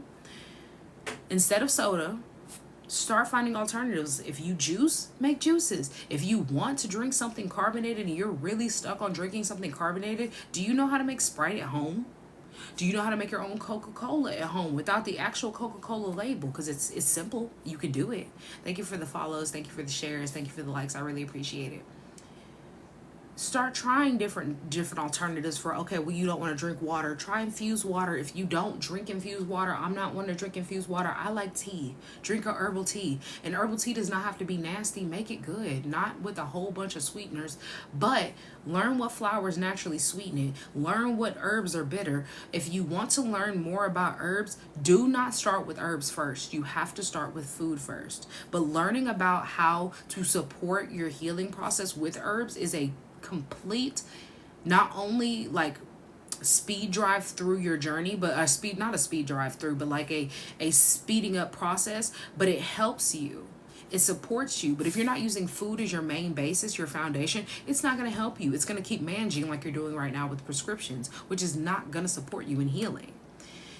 Instead of soda, start finding alternatives. If you juice, make juices. If you want to drink something carbonated and you're really stuck on drinking something carbonated, do you know how to make Sprite at home? Do you know how to make your own Coca-Cola at home without the actual Coca-Cola label? Because it's simple. You can do it. Thank you for the follows. Thank you for the shares. Thank you for the likes. I really appreciate it. Start trying different alternatives for, okay, well, you don't want to drink water. Try infused water. If you don't drink infused water, I'm not one to drink infused water. I like tea. Drink a herbal tea. And herbal tea does not have to be nasty. Make it good. Not with a whole bunch of sweeteners. But learn what flowers naturally sweeten it. Learn what herbs are bitter. If you want to learn more about herbs, do not start with herbs first. You have to start with food first. But learning about how to support your healing process with herbs is a complete, not only like speed drive through your journey, but not a speed drive through, but like a speeding up process, but it helps you. It supports you. But if you're not using food as your main basis, your foundation, it's not going to help you. It's going to keep managing like you're doing right now with prescriptions, which is not going to support you in healing.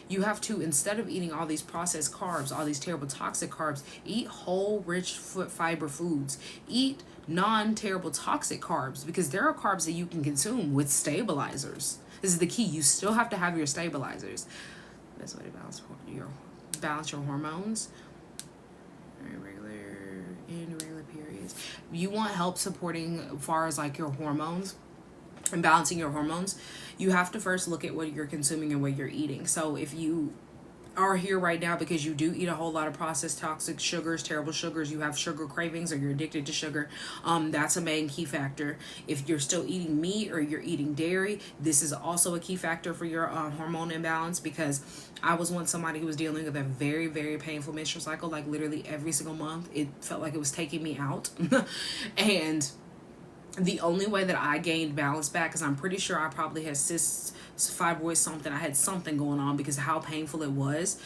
You have to, instead of eating all these processed carbs, all these terrible toxic carbs, eat whole, rich fiber foods. Eat non-terrible toxic carbs, because there are carbs that you can consume with stabilizers. This is the key. You still have to have your stabilizers. Best way to balance your hormones. Irregular periods. You want help supporting as far as like your hormones and balancing your hormones. You have to first look at what you're consuming and what you're eating. So if you are here right now because you do eat a whole lot of processed toxic sugars, terrible sugars, you have sugar cravings or you're addicted to sugar, that's a main key factor. If you're still eating meat or you're eating dairy, this is also a key factor for your hormone imbalance, because I was once somebody who was dealing with a very, very painful menstrual cycle, like literally every single month. It felt like it was taking me out. And the only way that I gained balance back, because I'm pretty sure I probably had cysts, fibroids, something. I had something going on because of how painful it was.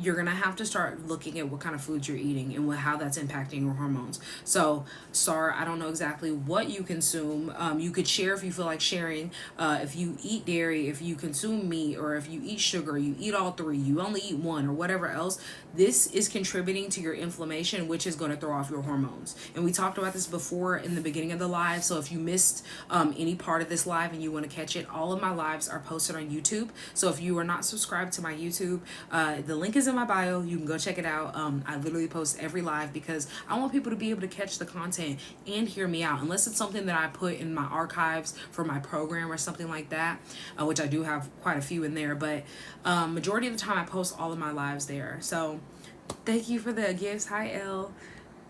you're gonna have to start looking at what kind of foods you're eating and how that's impacting your hormones. So, Star, I don't know exactly what you consume. You could share if you feel like sharing. If you eat dairy, if you consume meat, or if you eat sugar, you eat all three, you only eat one, or whatever else. This is contributing to your inflammation, which is going to throw off your hormones. And we talked about this before in the beginning of the live. So if you missed any part of this live and you want to catch it, all of my lives are posted on YouTube. So if you are not subscribed to my YouTube, the link is in my bio. You can go check it out. I literally post every live because I want people to be able to catch the content and hear me out, unless it's something that I put in my archives for my program or something like that, which I do have quite a few in there. But majority of the time I post all of my lives there. So thank you for the gifts. Hi, Elle.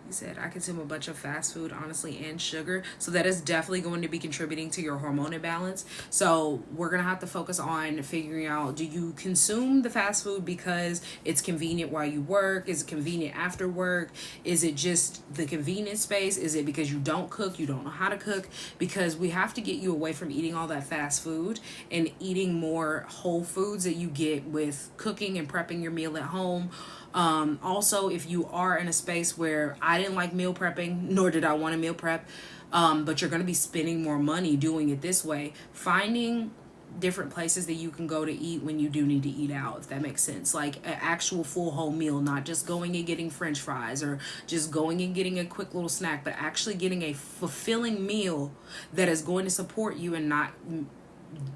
You said I consume a bunch of fast food, honestly, and sugar. So that is definitely going to be contributing to your hormone imbalance. So we're going to have to focus on figuring out, do you consume the fast food because it's convenient while you work? Is it convenient after work? Is it just the convenience space? Is it because you don't cook, you don't know how to cook? Because we have to get you away from eating all that fast food and eating more whole foods that you get with cooking and prepping your meal at home. Also, if you are in a space where I didn't like meal prepping, nor did I want to meal prep, but you're going to be spending more money doing it this way, finding different places that you can go to eat when you do need to eat out, if that makes sense. Like an actual full whole meal, not just going and getting French fries or just going and getting a quick little snack, but actually getting a fulfilling meal that is going to support you and not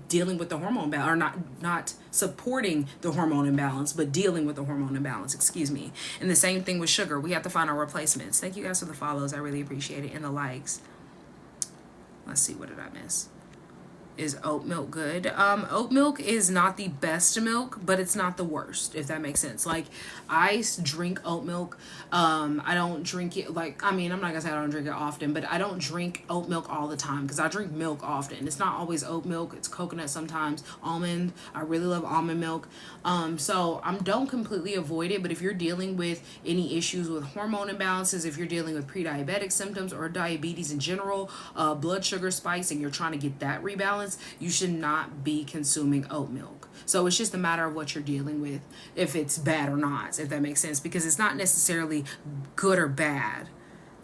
dealing with the hormone balance, or not supporting the hormone imbalance, but dealing with the hormone imbalance, excuse me. And the same thing with sugar. We have to find our replacements. Thank you guys for the follows. I really appreciate it. And the likes. Let's see, what did I miss? Is oat milk good? Oat milk is not the best milk, but it's not the worst, if that makes sense. Like, I drink oat milk. I don't drink it, like, I mean, I'm not gonna say I don't drink it often, but I don't drink oat milk all the time because I drink milk often. It's not always oat milk. It's coconut sometimes, almond. I really love almond milk. So don't completely avoid it, but if you're dealing with any issues with hormone imbalances, if you're dealing with pre-diabetic symptoms or diabetes in general, blood sugar spikes, and you're trying to get that rebalanced, you should not be consuming oat milk. So it's just a matter of what you're dealing with, if it's bad or not, if that makes sense, because it's not necessarily good or bad.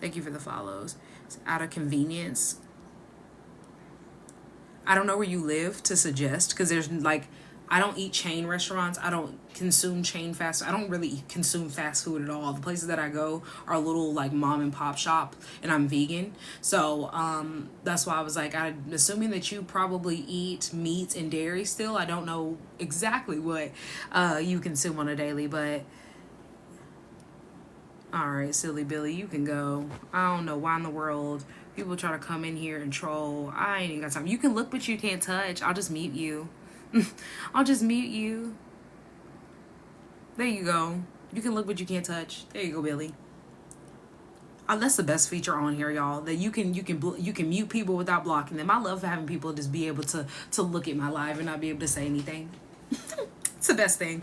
Thank you for the follows. It's out of convenience. I don't know where you live to suggest, because there's like, I don't eat chain restaurants. I don't consume chain fast. I don't really consume fast food at all. The places that I go are little like mom and pop shop, and I'm vegan. So that's why I was like, I'm assuming that you probably eat meats and dairy still. I don't know exactly what you consume on a daily, but all right, silly Billy, you can go. I don't know why in the world people try to come in here and troll. I ain't even got time. You can look, but you can't touch. I'll just mute you. I'll just mute you. There you go. You can look, but you can't touch. There you go, Billy. That's the best feature on here, y'all. That you can mute people without blocking them. I love having people just be able to look at my live and not be able to say anything. It's the best thing.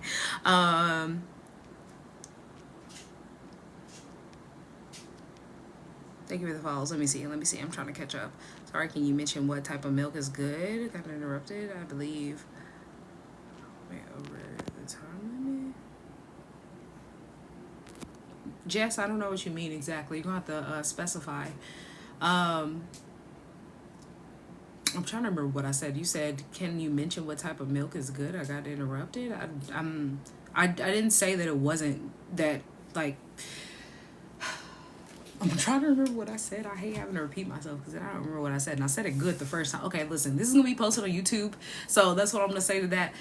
Thank you for the follows. Let me see. I'm trying to catch up. Sorry, can you mention what type of milk is good? Got interrupted, I believe. Wait, over the time limit? Jess, I don't know what you mean exactly. You're going to have to specify. I'm trying to remember what I said. You said, can you mention what type of milk is good? I got interrupted. I didn't say that it wasn't that, like... I'm trying to remember what I said. I hate having to repeat myself because I don't remember what I said. And I said it good the first time. Okay, listen, this is going to be posted on YouTube. So that's what I'm going to say to that.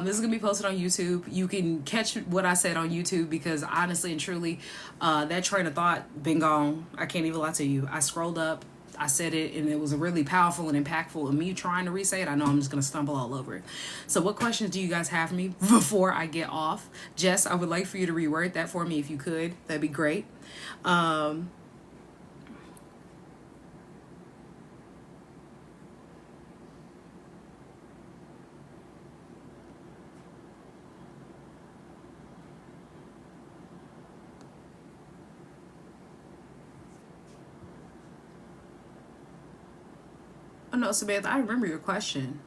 This is going to be posted on YouTube. You can catch what I said on YouTube because honestly and truly, that train of thought been gone. I can't even lie to you. I scrolled up. I said it, and it was really powerful and impactful. And me trying to re-say it, I know I'm just going to stumble all over it. So what questions do you guys have for me before I get off? Jess, I would like for you to reword that for me if you could. That'd be great. Oh, no, Samantha, I remember your question.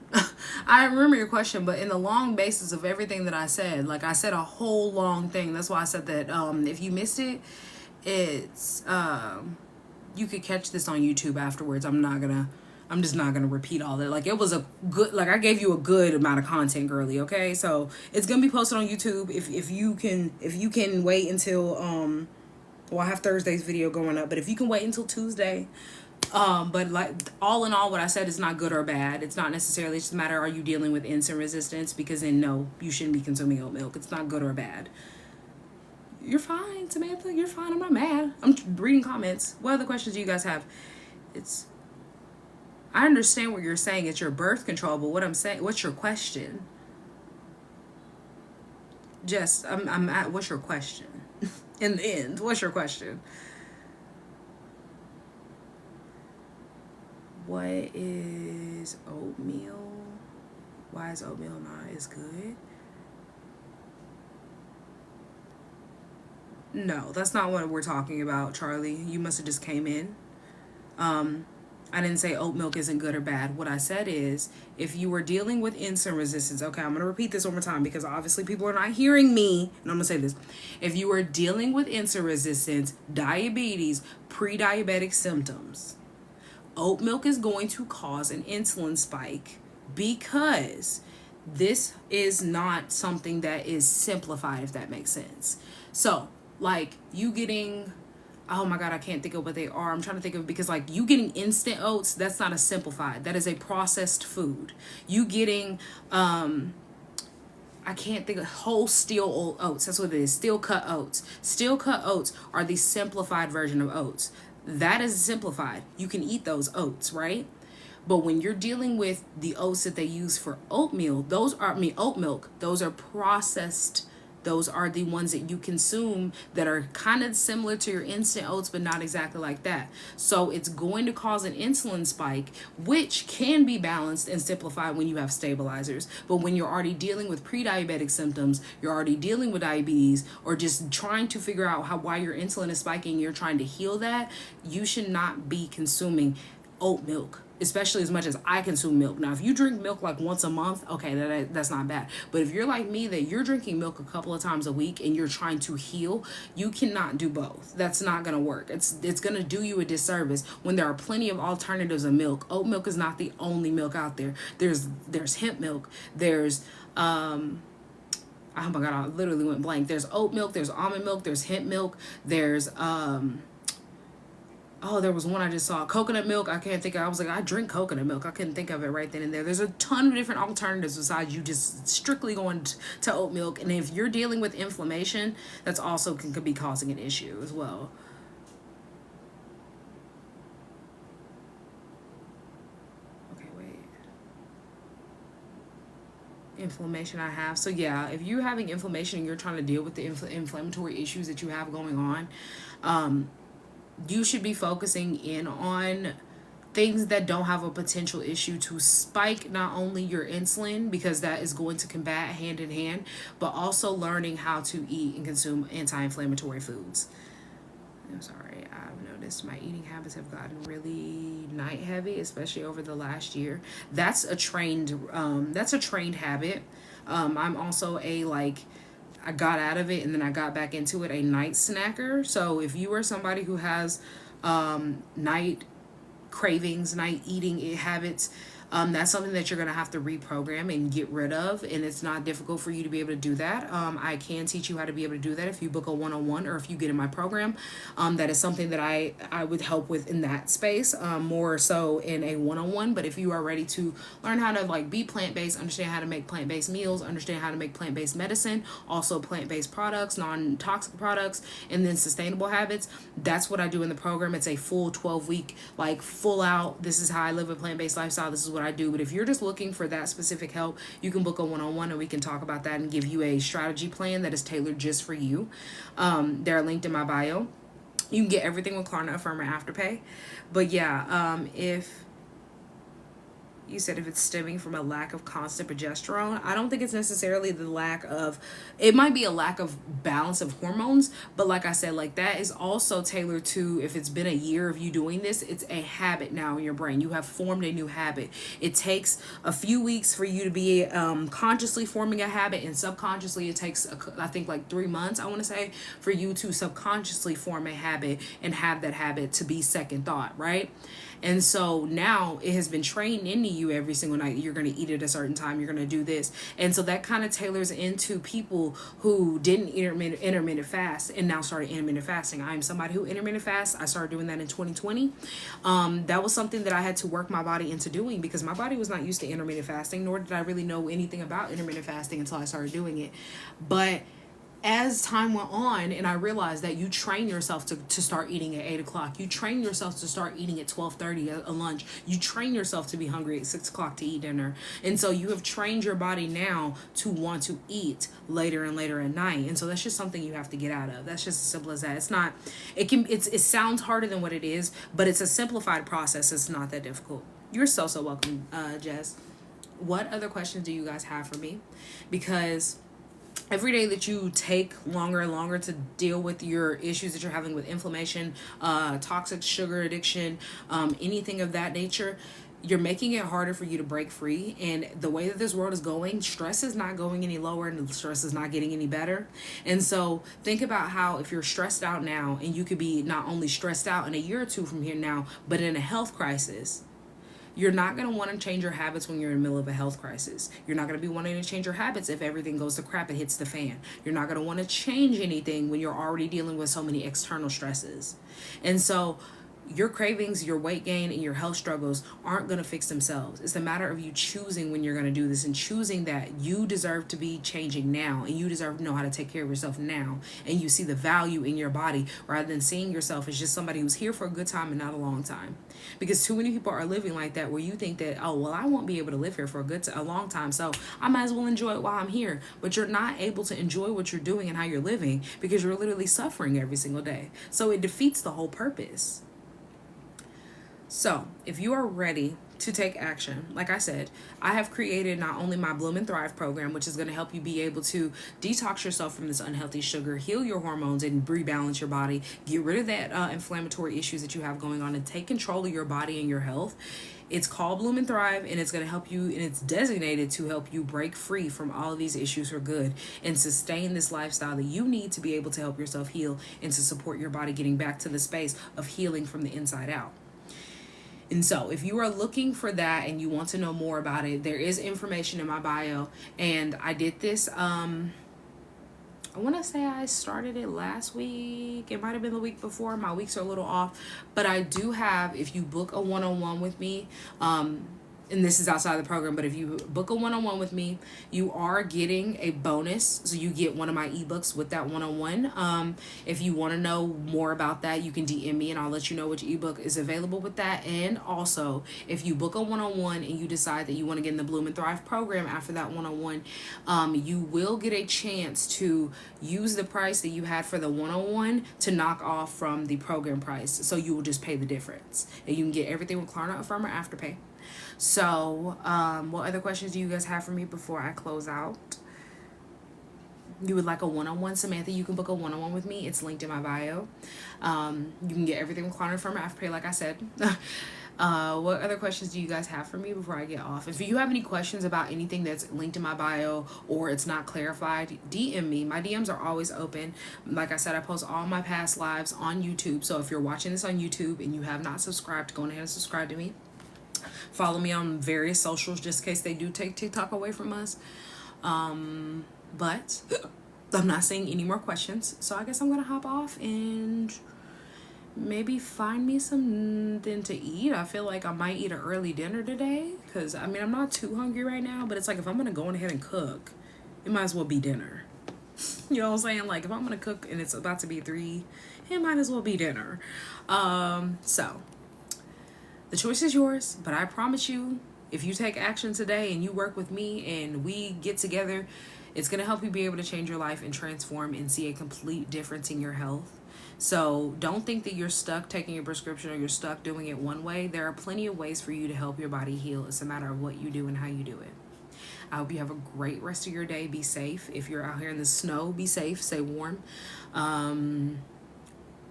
I remember your question, but in the long basis of everything that I said, like I said a whole long thing. That's why I said that if you missed it, it's you could catch this on YouTube afterwards. I'm just not gonna repeat all that. Like it was a good, like I gave you a good amount of content, girly. Okay, so it's gonna be posted on YouTube if you can wait until well, I have Thursday's video going up, but if you can wait until Tuesday. But like all in all, what I said is not good or bad. It's not necessarily, it's just a matter, are you dealing with insulin resistance? Because then no, you shouldn't be consuming oat milk. It's not good or bad. You're fine, Samantha. You're fine. I'm not mad. I'm reading comments. What other questions do you guys have? I understand what you're saying. It's your birth control, but what I'm saying, what's your question? I'm at, what's your question? In the end, what's your question? What is oatmeal? Why is oatmeal not as good? No, that's not what we're talking about, Charlie. You must have just came in. I didn't say oat milk isn't good or bad. What I said is, if you were dealing with insulin resistance, okay, I'm going to repeat this one more time because obviously people are not hearing me. And I'm going to say this. If you were dealing with insulin resistance, diabetes, pre-diabetic symptoms, oat milk is going to cause an insulin spike because this is not something that is simplified, if that makes sense. So, like, you getting, oh my God, I can't think of what they are. I'm trying to think of, because like you getting instant oats, that's not a simplified. That is a processed food. You getting, I can't think of whole steel oats. That's what it is. Steel cut oats. Steel cut oats are the simplified version of oats. That is simplified. You can eat those oats, right? But when you're dealing with the oats that they use for oatmeal, oat milk, those are processed. Those are the ones that you consume that are kind of similar to your instant oats, but not exactly like that. So it's going to cause an insulin spike, which can be balanced and simplified when you have stabilizers. But when you're already dealing with pre-diabetic symptoms, you're already dealing with diabetes, or just trying to figure out why your insulin is spiking, you're trying to heal that, you should not be consuming oat milk, especially as much as I consume milk. Now, if you drink milk like once a month, okay, that's not bad. But if you're like me, that you're drinking milk a couple of times a week and you're trying to heal, you cannot do both. That's not going to work. It's going to do you a disservice when there are plenty of alternatives of milk. Oat milk is not the only milk out there. There's hemp milk. There's oh my God, I literally went blank. There's oat milk, there's almond milk, there's hemp milk, there's oh, there was one I just saw. Coconut milk. I can't think of. I was like, I drink coconut milk. I couldn't think of it right then and there. There's a ton of different alternatives besides you just strictly going to oat milk. And if you're dealing with inflammation, that's also could be causing an issue as well. Okay, wait. Inflammation I have. So yeah, if you're having inflammation and you're trying to deal with the inflammatory issues that you have going on, you should be focusing in on things that don't have a potential issue to spike not only your insulin, because that is going to combat hand in hand, but also learning how to eat and consume anti-inflammatory foods. I'm sorry, I've noticed my eating habits have gotten really night heavy, especially over the last year. That's a trained habit. I'm also I got out of it and then I got back into it, a night snacker. So if you are somebody who has night cravings, night eating habits, that's something that you're going to have to reprogram and get rid of. And it's not difficult for you to be able to do that. I can teach you how to be able to do that if you book a one-on-one or if you get in my program. That is something that I would help with in that space, more so in a one-on-one. But if you are ready to learn how to be plant-based, understand how to make plant-based meals, understand how to make plant-based medicine, also plant-based products, non-toxic products, and then sustainable habits, that's what I do in the program. It's a full 12-week, full out, this is how I live a plant-based lifestyle, this is what I do. But if you're just looking for that specific help, you can book a one-on-one and we can talk about that and give you a strategy plan that is tailored just for you. They're linked in my bio. You can get everything with Klarna, Affirm, or Afterpay. But yeah, if You said if it's stemming from a lack of constant progesterone. I don't think it's necessarily the lack of, it might be a lack of balance of hormones, but like I said, like that is also tailored to, if it's been a year of you doing this, it's a habit now in your brain. You have formed a new habit. It takes a few weeks for you to be consciously forming a habit, and subconsciously it takes, I think like 3 months, I want to say, for you to subconsciously form a habit and have that habit to be second thought, right? And so now it has been trained into you every single night. You're going to eat at a certain time. You're going to do this. And so that kind of tailors into people who didn't intermittent fast and now started intermittent fasting. I'm somebody who intermittent fasts. I started doing that in 2020. That was something that I had to work my body into doing because my body was not used to intermittent fasting, nor did I really know anything about intermittent fasting until I started doing it. But as time went on, and I realized that you train yourself to start eating at 8 o'clock. You train yourself to start eating at 12:30 at lunch. You train yourself to be hungry at 6 o'clock to eat dinner. And so you have trained your body now to want to eat later and later at night. And so that's just something you have to get out of. That's just as simple as that. It's not, it sounds harder than what it is, but it's a simplified process. It's not that difficult. You're so welcome, Jess. What other questions do you guys have for me? Because every day that you take longer and longer to deal with your issues that you're having with inflammation, toxic sugar addiction, anything of that nature, you're making it harder for you to break free. And the way that this world is going, stress is not going any lower and stress is not getting any better. And so think about how if you're stressed out now, and you could be not only stressed out in a year or two from here now, but in a health crisis. You're not going to want to change your habits when you're in the middle of a health crisis. You're not going to be wanting to change your habits if everything goes to crap and hits the fan. You're not going to want to change anything when you're already dealing with so many external stresses. And so your cravings, your weight gain, and your health struggles aren't going to fix themselves. It's a matter of you choosing when you're going to do this and choosing that you deserve to be changing now, and you deserve to know how to take care of yourself now, and you see the value in your body rather than seeing yourself as just somebody who's here for a good time and not a long time. Because too many people are living like that, where you think that, oh, well, I won't be able to live here for a long time, so I might as well enjoy it while I'm here. But you're not able to enjoy what you're doing and how you're living because you're literally suffering every single day. So it defeats the whole purpose. So if you are ready to take action, like I said, I have created not only my Bloom and Thrive program, which is going to help you be able to detox yourself from this unhealthy sugar, heal your hormones, and rebalance your body, get rid of that inflammatory issues that you have going on, and take control of your body and your health. It's called Bloom and Thrive, and it's going to help you, and it's designated to help you break free from all of these issues for good and sustain this lifestyle that you need to be able to help yourself heal and to support your body getting back to the space of healing from the inside out. And so if you are looking for that and you want to know more about it, there is information in my bio. And I did this, I want to say I started it last week. It might have been the week before. My weeks are a little off. But I do have, if you book a one-on-one with me, and this is outside the program, but if you book a one-on-one with me, you are getting a bonus. So you get one of my ebooks with that one-on-one. If you want to know more about that, you can DM me and I'll let you know which ebook is available with that. And also, if you book a one-on-one and you decide that you want to get in the Bloom and Thrive program after that one-on-one, you will get a chance to use the price that you had for the one-on-one to knock off from the program price. So you will just pay the difference. And you can get everything with Klarna, Affirm, or Afterpay. So, what other questions do you guys have for me before I close out? You would like a one-on-one, Samantha, you can book a one-on-one with me. It's linked in my bio. You can get everything with Klarna, Affirm, or Afterpay, like I said. What other questions do you guys have for me before I get off? If you have any questions about anything that's linked in my bio or it's not clarified, DM me. My DMs are always open. Like I said, I post all my past lives on YouTube. So if you're watching this on YouTube and you have not subscribed, go ahead and subscribe to me. Follow me on various socials just in case they do take TikTok away from us. But I'm not seeing any more questions. So I guess I'm going to hop off and maybe find me something to eat. I feel like I might eat an early dinner today because, I mean, I'm not too hungry right now. But it's like if I'm going to go ahead and cook, it might as well be dinner. You know what I'm saying? Like if I'm going to cook and it's about to be 3, it might as well be dinner. So the choice is yours, but I promise you, if you take action today and you work with me and we get together, it's going to help you be able to change your life and transform and see a complete difference in your health. So don't think that you're stuck taking a prescription or you're stuck doing it one way. There are plenty of ways for you to help your body heal. It's a matter of what you do and how you do it. I hope you have a great rest of your day. Be safe. If you're out here in the snow, be safe. Stay warm.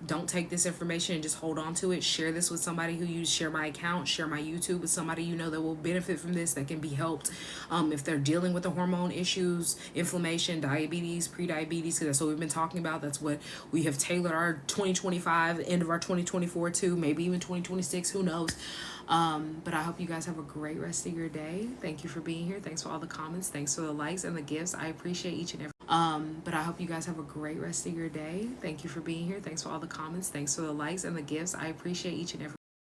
Don't take this information and just hold on to it. Share this with somebody who you share my account, share my YouTube with somebody you know that will benefit from this, that can be helped if they're dealing with the hormone issues, inflammation, diabetes, pre-diabetes, because that's what we've been talking about. That's what we have tailored our 2025, end of our 2024 to, maybe even 2026, who knows. But I hope you guys have a great rest of your day. Thank you for being here. Thanks for all the comments. Thanks for the likes and the gifts. I appreciate each and every. But I hope you guys have a great rest of your day. Thank you for being here. Thanks for all the comments. Thanks for the likes and the gifts. I appreciate each and every.